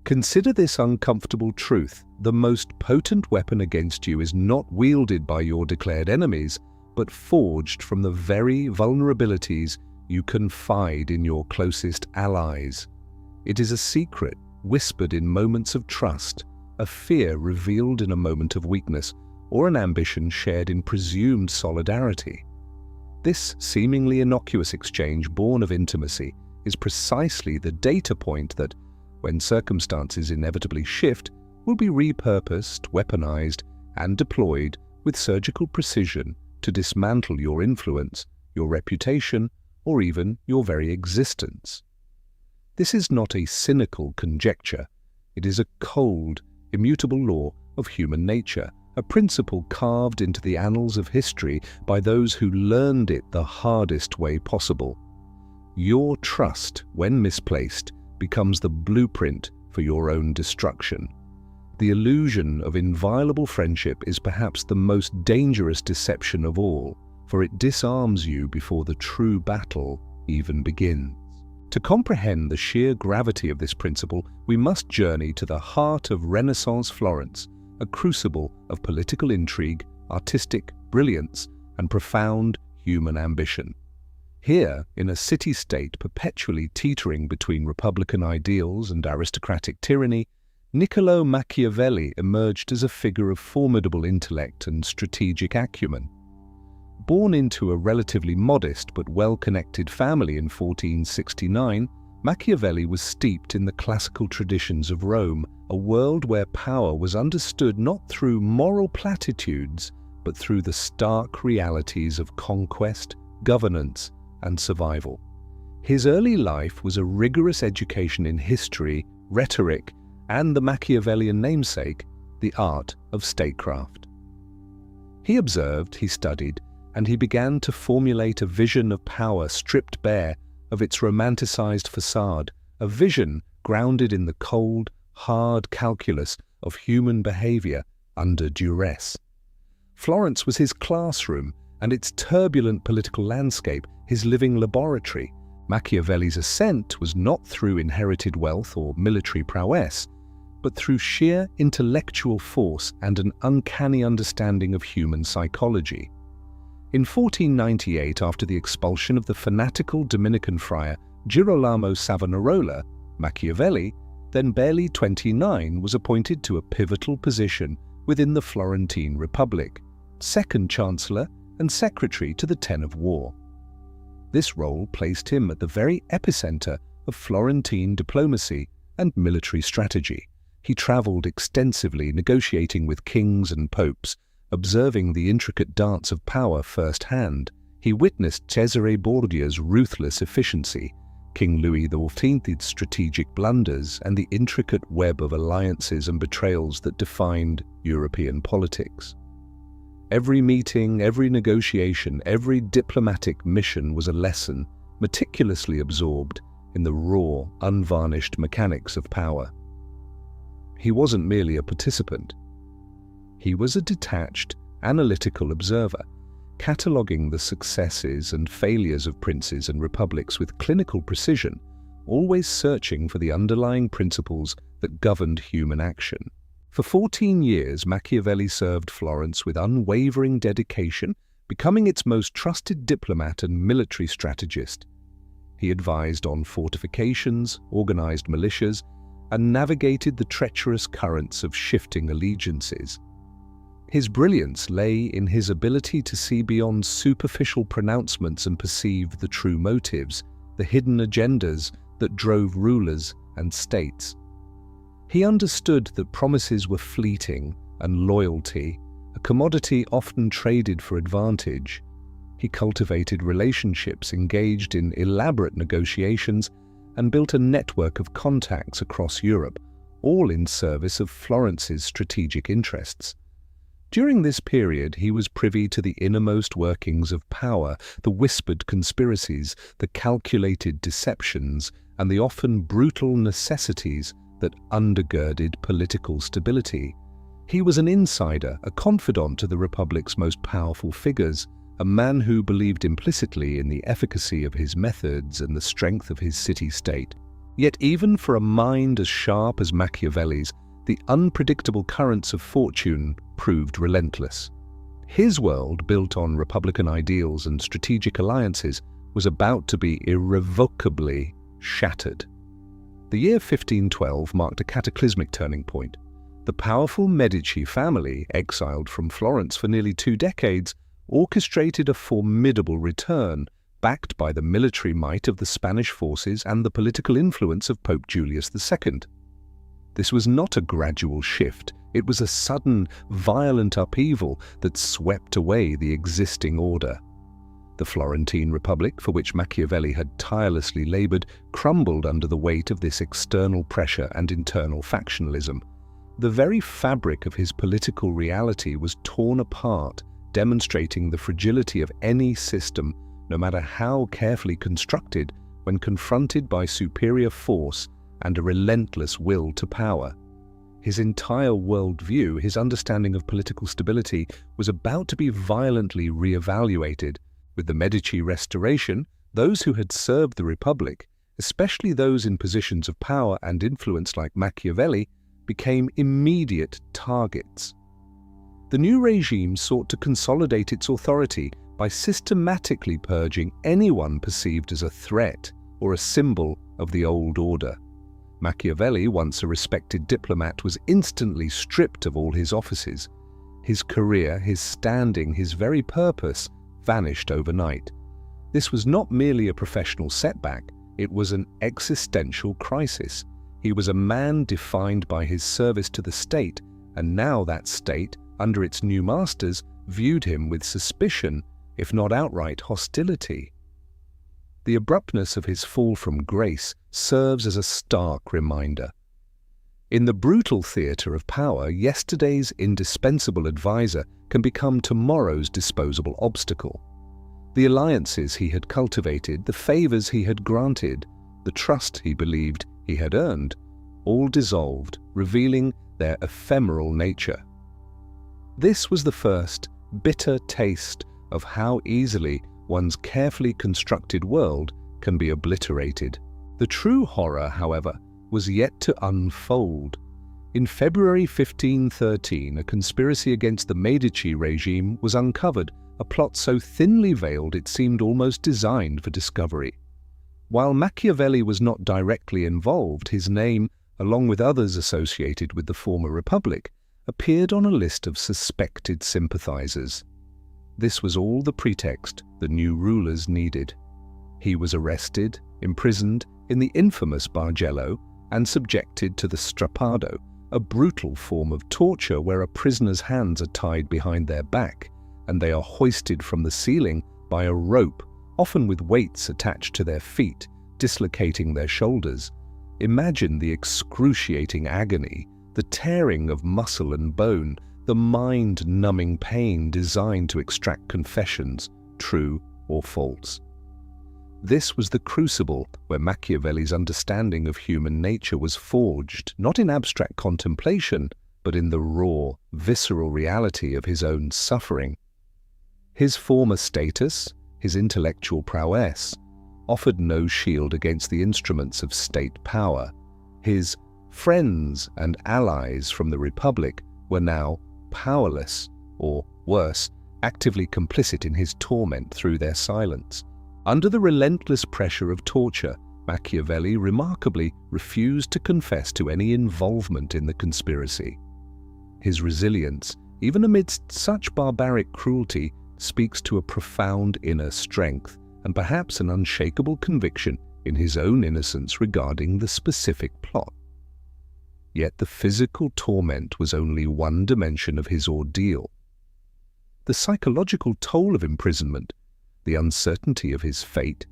Consider this uncomfortable truth: the most potent weapon against you is not wielded by your declared enemies, but forged from the very vulnerabilities you confide in your closest allies. It is a secret whispered in moments of trust, a fear revealed in a moment of weakness, or an ambition shared in presumed solidarity. This seemingly innocuous exchange born of intimacy is precisely the data point that, when circumstances inevitably shift, will be repurposed, weaponized, and deployed with surgical precision to dismantle your influence, your reputation, or even your very existence. This is not a cynical conjecture. It is a cold, immutable law of human nature, a principle carved into the annals of history by those who learned it the hardest way possible. Your trust, when misplaced, becomes the blueprint for your own destruction. The illusion of inviolable friendship is perhaps the most dangerous deception of all, for it disarms you before the true battle even begins. To comprehend the sheer gravity of this principle, we must journey to the heart of Renaissance Florence, a crucible of political intrigue, artistic brilliance, and profound human ambition. Here, in a city-state perpetually teetering between republican ideals and aristocratic tyranny, Niccolò Machiavelli emerged as a figure of formidable intellect and strategic acumen. Born into a relatively modest but well-connected family in 1469, Machiavelli was steeped in the classical traditions of Rome, a world where power was understood not through moral platitudes, but through the stark realities of conquest, governance, and survival. His early life was a rigorous education in history, rhetoric, and the Machiavellian namesake, the art of statecraft. He observed, he studied, and he began to formulate a vision of power stripped bare of its romanticized facade, a vision grounded in the cold, hard calculus of human behavior under duress. Florence was his classroom, and its turbulent political landscape his living laboratory. Machiavelli's ascent was not through inherited wealth or military prowess, but through sheer intellectual force and an uncanny understanding of human psychology. In 1498, after the expulsion of the fanatical Dominican friar Girolamo Savonarola, Machiavelli, then barely 29, was appointed to a pivotal position within the Florentine Republic, second chancellor and secretary to the Ten of War. This role placed him at the very epicenter of Florentine diplomacy and military strategy. He traveled extensively, negotiating with kings and popes, observing the intricate dance of power firsthand. He witnessed Cesare Borgia's ruthless efficiency, King Louis XIV's strategic blunders, and the intricate web of alliances and betrayals that defined European politics. Every meeting, every negotiation, every diplomatic mission was a lesson, meticulously absorbed in the raw, unvarnished mechanics of power. He wasn't merely a participant. He was a detached, analytical observer, cataloguing the successes and failures of princes and republics with clinical precision, always searching for the underlying principles that governed human action. For 14 years, Machiavelli served Florence with unwavering dedication, becoming its most trusted diplomat and military strategist. He advised on fortifications, organized militias, and navigated the treacherous currents of shifting allegiances. His brilliance lay in his ability to see beyond superficial pronouncements and perceive the true motives, the hidden agendas that drove rulers and states. He understood that promises were fleeting and loyalty, a commodity often traded for advantage. He cultivated relationships, engaged in elaborate negotiations, and built a network of contacts across Europe, all in service of Florence's strategic interests. During this period, he was privy to the innermost workings of power, the whispered conspiracies, the calculated deceptions, and the often brutal necessities that undergirded political stability. He was an insider, a confidant to the Republic's most powerful figures, a man who believed implicitly in the efficacy of his methods and the strength of his city-state. Yet even for a mind as sharp as Machiavelli's, the unpredictable currents of fortune proved relentless. His world, built on republican ideals and strategic alliances, was about to be irrevocably shattered. The year 1512 marked a cataclysmic turning point. The powerful Medici family, exiled from Florence for nearly 2 decades, orchestrated a formidable return, backed by the military might of the Spanish forces and the political influence of Pope Julius II. This was not a gradual shift, it was a sudden, violent upheaval that swept away the existing order. The Florentine Republic, for which Machiavelli had tirelessly laboured, crumbled under the weight of this external pressure and internal factionalism. The very fabric of his political reality was torn apart, demonstrating the fragility of any system, no matter how carefully constructed, when confronted by superior force and a relentless will to power. His entire worldview, his understanding of political stability, was about to be violently re-evaluated. With the Medici restoration, those who had served the Republic, especially those in positions of power and influence like Machiavelli, became immediate targets. The new regime sought to consolidate its authority by systematically purging anyone perceived as a threat or a symbol of the old order. Machiavelli, once a respected diplomat, was instantly stripped of all his offices. His career, his standing, his very purpose vanished overnight. This was not merely a professional setback, it was an existential crisis. He was a man defined by his service to the state, and now that state, under its new masters, viewed him with suspicion, if not outright hostility. The abruptness of his fall from grace serves as a stark reminder. In the brutal theatre of power, yesterday's indispensable advisor can become tomorrow's disposable obstacle. The alliances he had cultivated, the favours he had granted, the trust he believed he had earned, all dissolved, revealing their ephemeral nature. This was the first bitter taste of how easily one's carefully constructed world can be obliterated. The true horror, however, was yet to unfold. In February 1513, a conspiracy against the Medici regime was uncovered, a plot so thinly veiled it seemed almost designed for discovery. While Machiavelli was not directly involved, his name, along with others associated with the former republic, appeared on a list of suspected sympathizers. This was all the pretext the new rulers needed. He was arrested, imprisoned in the infamous Bargello, and subjected to the strappado, a brutal form of torture where a prisoner's hands are tied behind their back, and they are hoisted from the ceiling by a rope, often with weights attached to their feet, dislocating their shoulders. Imagine the excruciating agony, the tearing of muscle and bone, the mind-numbing pain designed to extract confessions, true or false. This was the crucible where Machiavelli's understanding of human nature was forged, not in abstract contemplation, but in the raw, visceral reality of his own suffering. His former status, his intellectual prowess, offered no shield against the instruments of state power. His friends and allies from the Republic were now powerless, or worse, actively complicit in his torment through their silence. Under the relentless pressure of torture, Machiavelli remarkably refused to confess to any involvement in the conspiracy. His resilience, even amidst such barbaric cruelty, speaks to a profound inner strength and perhaps an unshakable conviction in his own innocence regarding the specific plot. Yet the physical torment was only one dimension of his ordeal. The psychological toll of imprisonment, the uncertainty of his fate,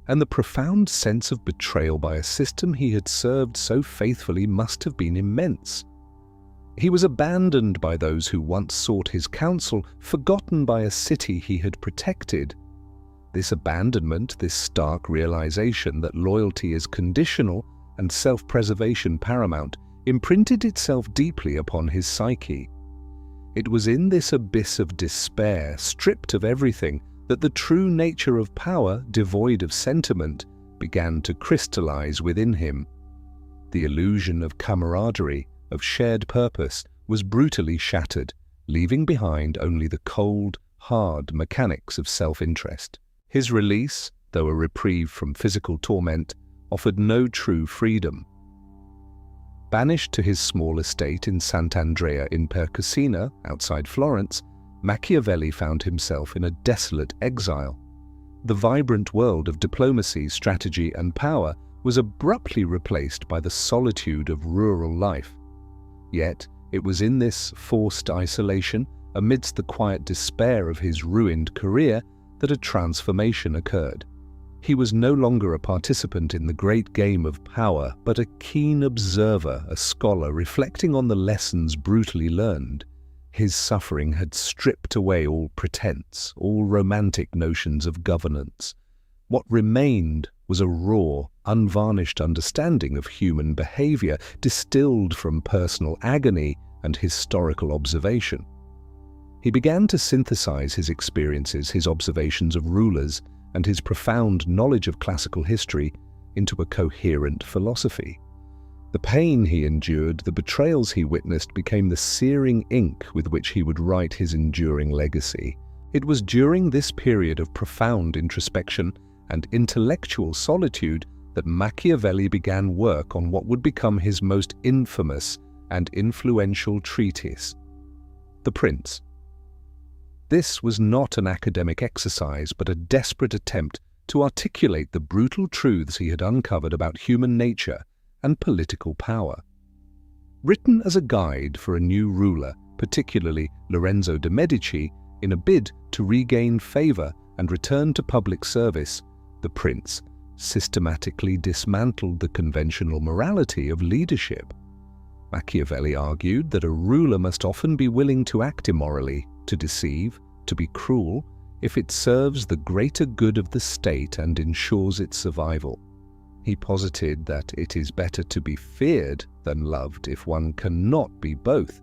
and the profound sense of betrayal by a system he had served so faithfully must have been immense. He was abandoned by those who once sought his counsel, forgotten by a city he had protected. This abandonment, this stark realization that loyalty is conditional and self-preservation paramount, imprinted itself deeply upon his psyche. It was in this abyss of despair, stripped of everything, that the true nature of power, devoid of sentiment, began to crystallize within him. The illusion of camaraderie, of shared purpose, was brutally shattered, leaving behind only the cold, hard mechanics of self-interest. His release, though a reprieve from physical torment, offered no true freedom. Banished to his small estate in Sant'Andrea in Percosina, outside Florence, Machiavelli found himself in a desolate exile. The vibrant world of diplomacy, strategy, and power was abruptly replaced by the solitude of rural life. Yet, it was in this forced isolation, amidst the quiet despair of his ruined career, that a transformation occurred. He was no longer a participant in the great game of power, but a keen observer, a scholar reflecting on the lessons brutally learned. His suffering had stripped away all pretense, all romantic notions of governance. What remained was a raw, unvarnished understanding of human behavior, distilled from personal agony and historical observation. He began to synthesize his experiences, his observations of rulers, and his profound knowledge of classical history into a coherent philosophy. The pain he endured, the betrayals he witnessed, became the searing ink with which he would write his enduring legacy. It was during this period of profound introspection and intellectual solitude that Machiavelli began work on what would become his most infamous and influential treatise, The Prince. This was not an academic exercise, but a desperate attempt to articulate the brutal truths he had uncovered about human nature and political power. Written as a guide for a new ruler, particularly Lorenzo de' Medici, in a bid to regain favor and return to public service, The Prince systematically dismantled the conventional morality of leadership. Machiavelli argued that a ruler must often be willing to act immorally, to deceive, to be cruel, if it serves the greater good of the state and ensures its survival. He posited that it is better to be feared than loved if one cannot be both,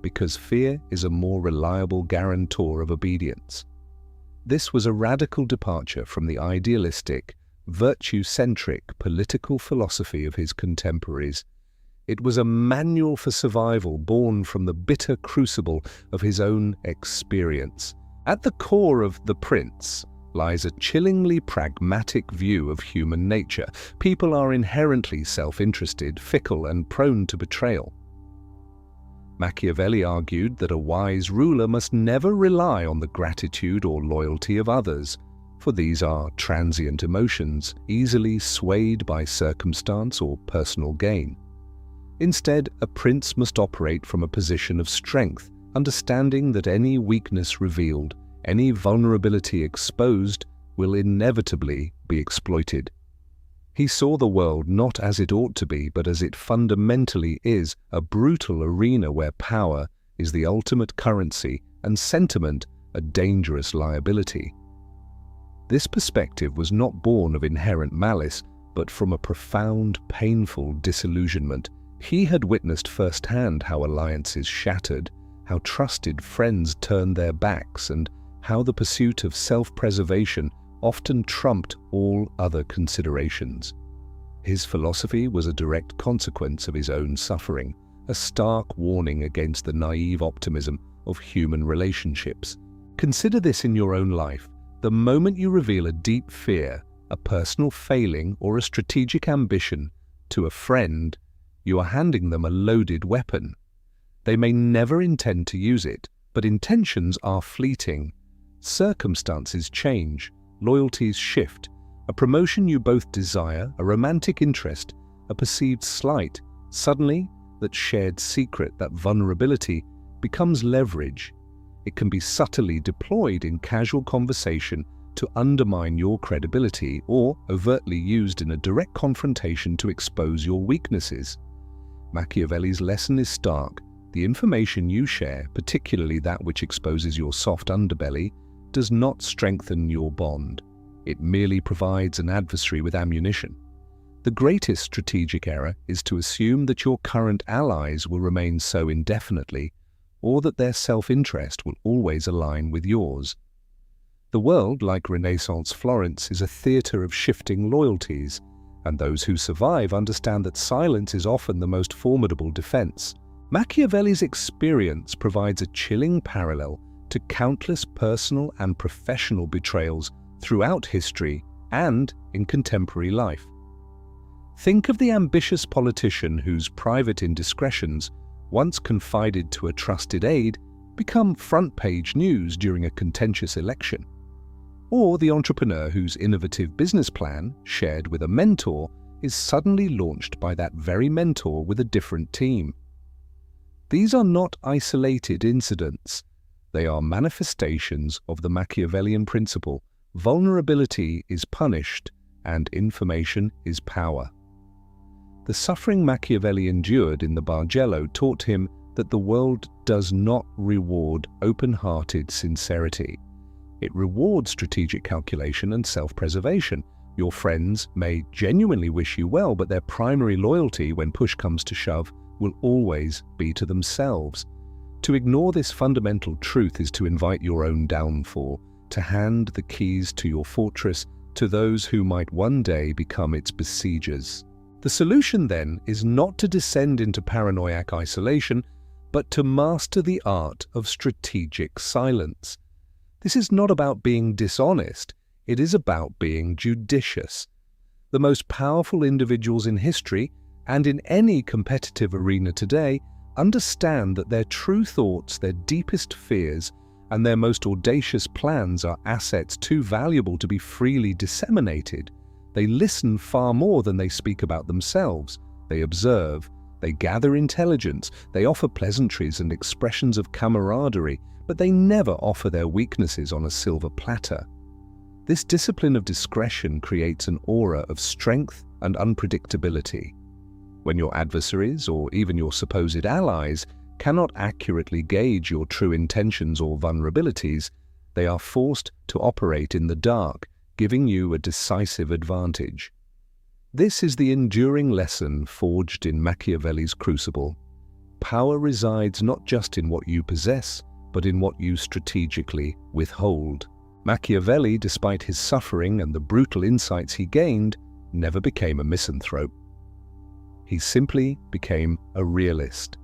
because fear is a more reliable guarantor of obedience. This was a radical departure from the idealistic, virtue-centric political philosophy of his contemporaries. It was a manual for survival born from the bitter crucible of his own experience. At the core of The Prince lies a chillingly pragmatic view of human nature. People are inherently self-interested, fickle, and prone to betrayal. Machiavelli argued that a wise ruler must never rely on the gratitude or loyalty of others, for these are transient emotions, easily swayed by circumstance or personal gain. Instead, a prince must operate from a position of strength, understanding that any weakness revealed, any vulnerability exposed, will inevitably be exploited. He saw the world not as it ought to be, but as it fundamentally is, a brutal arena where power is the ultimate currency and sentiment a dangerous liability. This perspective was not born of inherent malice, but from a profound, painful disillusionment. He had witnessed firsthand how alliances shattered, how trusted friends turned their backs, and how the pursuit of self-preservation often trumped all other considerations. His philosophy was a direct consequence of his own suffering, a stark warning against the naive optimism of human relationships. Consider this in your own life. The moment you reveal a deep fear, a personal failing, or a strategic ambition to a friend, you are handing them a loaded weapon. They may never intend to use it, but intentions are fleeting. Circumstances change, loyalties shift. A promotion you both desire, a romantic interest, a perceived slight, suddenly that shared secret, that vulnerability, becomes leverage. It can be subtly deployed in casual conversation to undermine your credibility, or overtly used in a direct confrontation to expose your weaknesses. Machiavelli's lesson is stark. The information you share, particularly that which exposes your soft underbelly, does not strengthen your bond. It merely provides an adversary with ammunition. The greatest strategic error is to assume that your current allies will remain so indefinitely, or that their self-interest will always align with yours. The world, like Renaissance Florence, is a theatre of shifting loyalties, and those who survive understand that silence is often the most formidable defense. Machiavelli's experience provides a chilling parallel to countless personal and professional betrayals throughout history and in contemporary life. Think of the ambitious politician whose private indiscretions, once confided to a trusted aide, become front-page news during a contentious election. Or the entrepreneur whose innovative business plan, shared with a mentor, is suddenly launched by that very mentor with a different team. These are not isolated incidents. They are manifestations of the Machiavellian principle: vulnerability is punished and information is power. The suffering Machiavelli endured in the Bargello taught him that the world does not reward open-hearted sincerity. It rewards strategic calculation and self-preservation. Your friends may genuinely wish you well, but their primary loyalty, when push comes to shove, will always be to themselves. To ignore this fundamental truth is to invite your own downfall, to hand the keys to your fortress to those who might one day become its besiegers. The solution, then, is not to descend into paranoiac isolation, but to master the art of strategic silence. This is not about being dishonest, it is about being judicious. The most powerful individuals in history, and in any competitive arena today, understand that their true thoughts, their deepest fears, and their most audacious plans are assets too valuable to be freely disseminated. They listen far more than they speak about themselves. They observe, they gather intelligence, they offer pleasantries and expressions of camaraderie, but they never offer their weaknesses on a silver platter. This discipline of discretion creates an aura of strength and unpredictability. When your adversaries, or even your supposed allies, cannot accurately gauge your true intentions or vulnerabilities, they are forced to operate in the dark, giving you a decisive advantage. This is the enduring lesson forged in Machiavelli's crucible. Power resides not just in what you possess, but in what you strategically withhold. Machiavelli, despite his suffering and the brutal insights he gained, never became a misanthrope. He simply became a realist.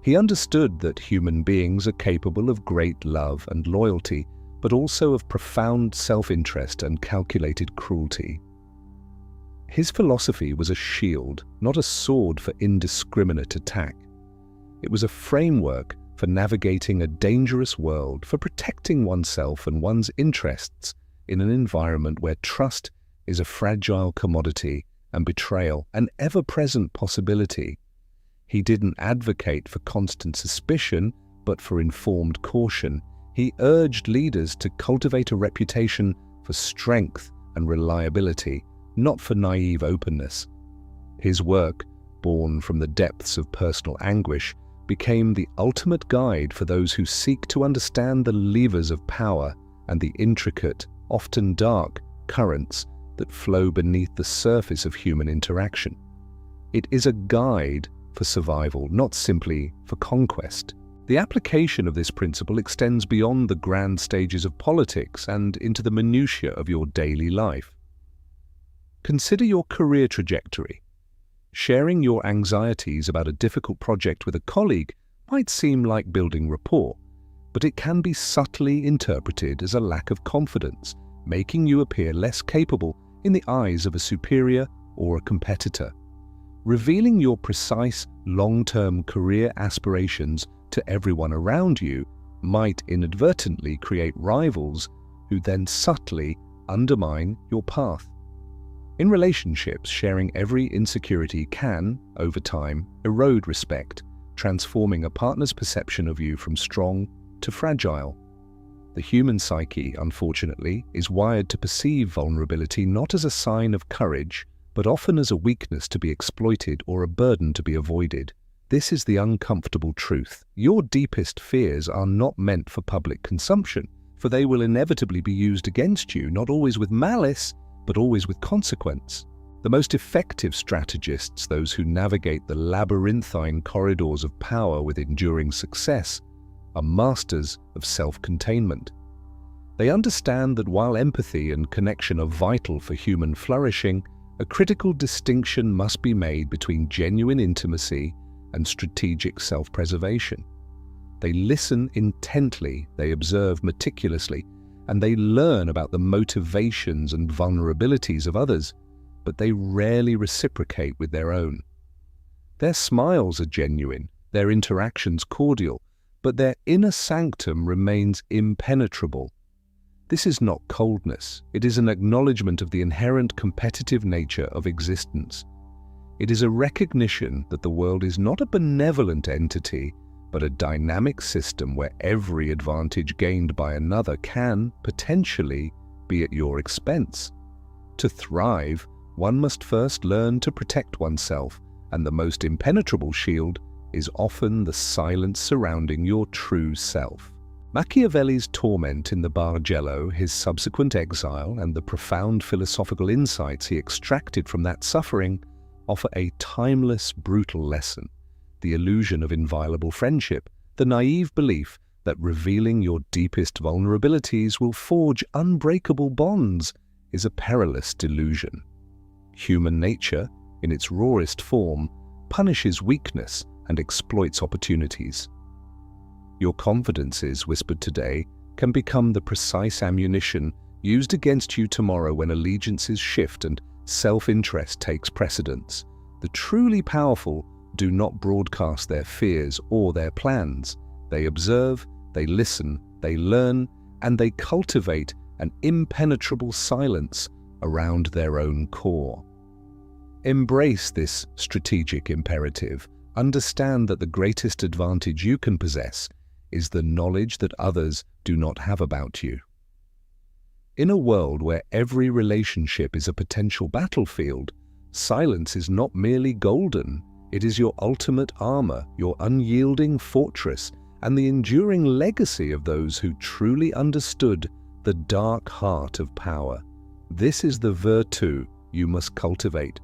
He understood that human beings are capable of great love and loyalty, but also of profound self-interest and calculated cruelty. His philosophy was a shield, not a sword for indiscriminate attack. It was a framework for navigating a dangerous world, for protecting oneself and one's interests in an environment where trust is a fragile commodity and betrayal an ever-present possibility. He didn't advocate for constant suspicion, but for informed caution. He urged leaders to cultivate a reputation for strength and reliability, not for naive openness. His work, born from the depths of personal anguish, became the ultimate guide for those who seek to understand the levers of power and the intricate, often dark, currents that flow beneath the surface of human interaction. It is a guide for survival, not simply for conquest. The application of this principle extends beyond the grand stages of politics and into the minutiae of your daily life. Consider your career trajectory. Sharing your anxieties about a difficult project with a colleague might seem like building rapport, but it can be subtly interpreted as a lack of confidence, making you appear less capable in the eyes of a superior or a competitor. Revealing your precise, long-term career aspirations to everyone around you might inadvertently create rivals who then subtly undermine your path. In relationships, sharing every insecurity can, over time, erode respect, transforming a partner's perception of you from strong to fragile. The human psyche, unfortunately, is wired to perceive vulnerability not as a sign of courage, but often as a weakness to be exploited or a burden to be avoided. This is the uncomfortable truth. Your deepest fears are not meant for public consumption, for they will inevitably be used against you, not always with malice, but always with consequence. The most effective strategists, those who navigate the labyrinthine corridors of power with enduring success, are masters of self-containment. They understand that while empathy and connection are vital for human flourishing, a critical distinction must be made between genuine intimacy and strategic self-preservation. They listen intently, they observe meticulously, and they learn about the motivations and vulnerabilities of others, but they rarely reciprocate with their own. Their smiles are genuine, their interactions cordial, but their inner sanctum remains impenetrable. This is not coldness, it is an acknowledgement of the inherent competitive nature of existence. It is a recognition that the world is not a benevolent entity, but a dynamic system where every advantage gained by another can, potentially, be at your expense. To thrive, one must first learn to protect oneself, and the most impenetrable shield is often the silence surrounding your true self. Machiavelli's torment in the Bargello, his subsequent exile, and the profound philosophical insights he extracted from that suffering offer a timeless, brutal lesson. The illusion of inviolable friendship, the naive belief that revealing your deepest vulnerabilities will forge unbreakable bonds, is a perilous delusion. Human nature, in its rawest form, punishes weakness and exploits opportunities. Your confidences, whispered today, can become the precise ammunition used against you tomorrow when allegiances shift and self-interest takes precedence. The truly powerful do not broadcast their fears or their plans. They observe, they listen, they learn, and they cultivate an impenetrable silence around their own core. Embrace this strategic imperative. Understand that the greatest advantage you can possess is the knowledge that others do not have about you. In a world where every relationship is a potential battlefield, silence is not merely golden, it is your ultimate armor, your unyielding fortress, and the enduring legacy of those who truly understood the dark heart of power. This is the virtue you must cultivate,